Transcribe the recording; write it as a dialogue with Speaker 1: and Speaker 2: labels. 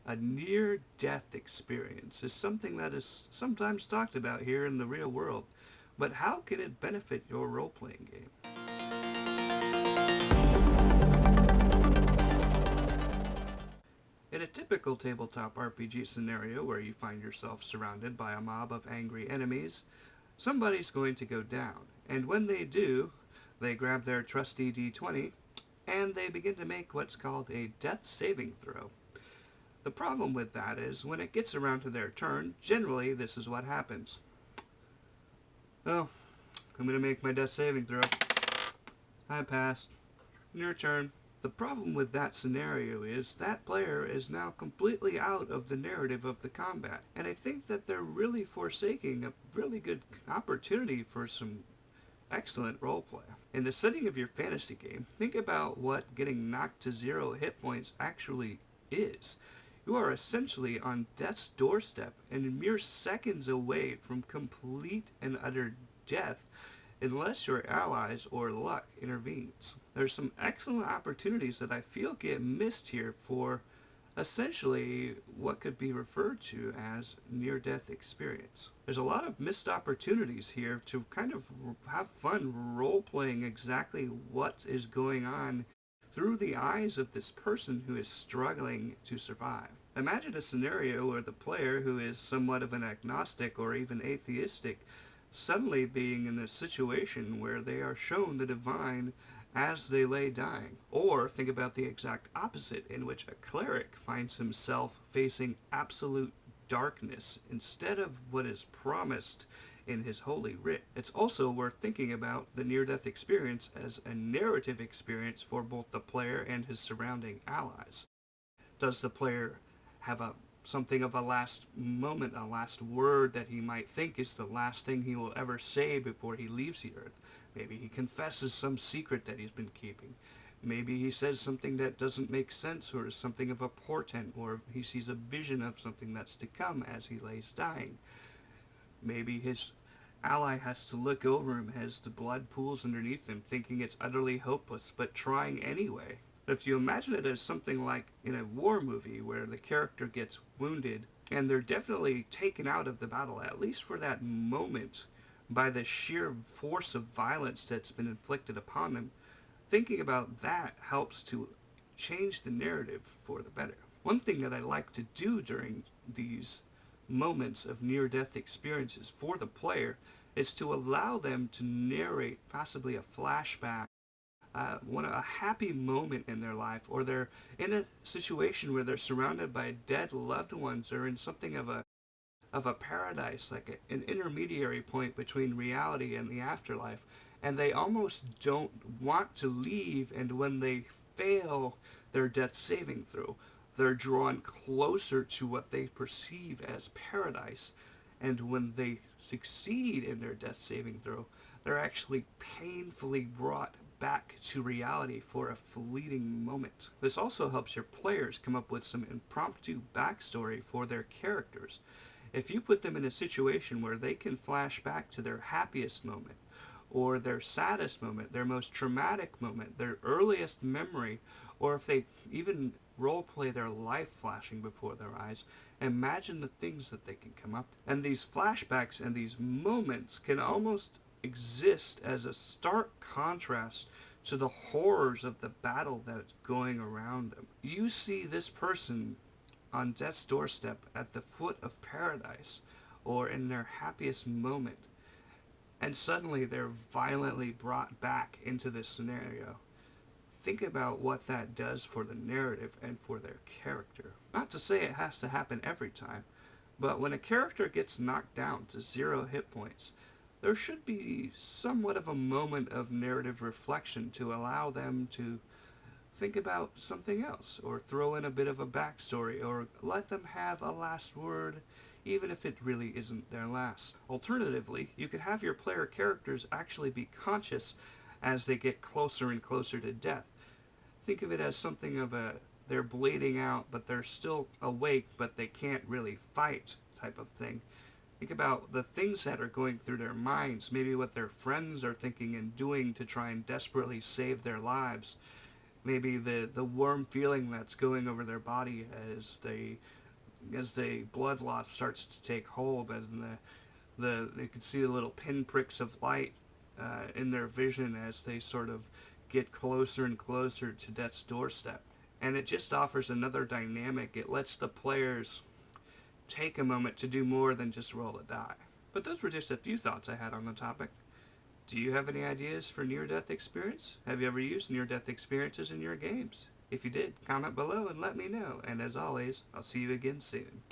Speaker 1: A near-death experience is something that is sometimes talked about here in the real world, but how can it benefit your role-playing game? In a typical tabletop RPG scenario where you find yourself surrounded by a mob of angry enemies, somebody's going to go down, and when they do, they grab their trusty d20 and they begin to make what's called a death saving throw. The problem with that is when it gets around to their turn, generally this is what happens. Oh, I'm going to make my death saving throw. I passed. Your turn. The problem with that scenario is that player is now completely out of the narrative of the combat, and I think that they're really forsaking a really good opportunity for some excellent roleplay. In the setting of your fantasy game, think about what getting knocked to 0 hit points actually is. You are essentially on death's doorstep and mere seconds away from complete and utter death unless your allies or luck intervenes. There's some excellent opportunities that I feel get missed here for essentially what could be referred to as near-death experience. There's a lot of missed opportunities here to kind of have fun role-playing exactly what is going on through the eyes of this person who is struggling to survive. Imagine a scenario where the player, who is somewhat of an agnostic or even atheistic, suddenly being in a situation where they are shown the divine as they lay dying. Or think about the exact opposite, in which a cleric finds himself facing absolute darkness instead of what is promised in his holy writ. It's also worth thinking about the near-death experience as a narrative experience for both the player and his surrounding allies. Does the player have something of a last moment, a last word that he might think is the last thing he will ever say before he leaves the earth? Maybe he confesses some secret that he's been keeping. Maybe he says something that doesn't make sense or is something of a portent, or he sees a vision of something that's to come as he lays dying. Maybe his ally has to look over him as the blood pools underneath him, thinking it's utterly hopeless, but trying anyway. If you imagine it as something like in a war movie where the character gets wounded and they're definitely taken out of the battle, at least for that moment, by the sheer force of violence that's been inflicted upon them, thinking about that helps to change the narrative for the better. One thing that I like to do during these moments of near-death experiences for the player is to allow them to narrate possibly a flashback, a happy moment in their life, or they're in a situation where they're surrounded by dead loved ones, or in something of a paradise, like an intermediary point between reality and the afterlife, and they almost don't want to leave, and when they fail their death saving throw, they're drawn closer to what they perceive as paradise, and when they succeed in their death saving throw, they're actually painfully brought back to reality for a fleeting moment. This also helps your players come up with some impromptu backstory for their characters. If you put them in a situation where they can flash back to their happiest moment, or their saddest moment, their most traumatic moment, their earliest memory, or if they even role play their life flashing before their eyes, imagine the things that they can come up with. And these flashbacks and these moments can almost exist as a stark contrast to the horrors of the battle that's going around them. You see this person on death's doorstep at the foot of paradise, or in their happiest moment, and suddenly they're violently brought back into this scenario. Think about what that does for the narrative and for their character. Not to say it has to happen every time, but when a character gets knocked down to 0 hit points, there should be somewhat of a moment of narrative reflection to allow them to think about something else, or throw in a bit of a backstory, or let them have a last word, even if it really isn't their last. Alternatively, you could have your player characters actually be conscious as they get closer and closer to death. Think of it as something of they're bleeding out, but they're still awake, but they can't really fight type of thing. Think about the things that are going through their minds, maybe what their friends are thinking and doing to try and desperately save their lives. maybe the warm feeling that's going over their body as the blood loss starts to take hold, and they can see the little pinpricks of light in their vision as they sort of get closer and closer to death's doorstep. And it just offers another dynamic. It lets the players take a moment to do more than just roll a die. But those were just a few thoughts I had on the topic. Do you have any ideas for near-death experience? Have you ever used near-death experiences in your games? If you did, comment below and let me know. And as always, I'll see you again soon.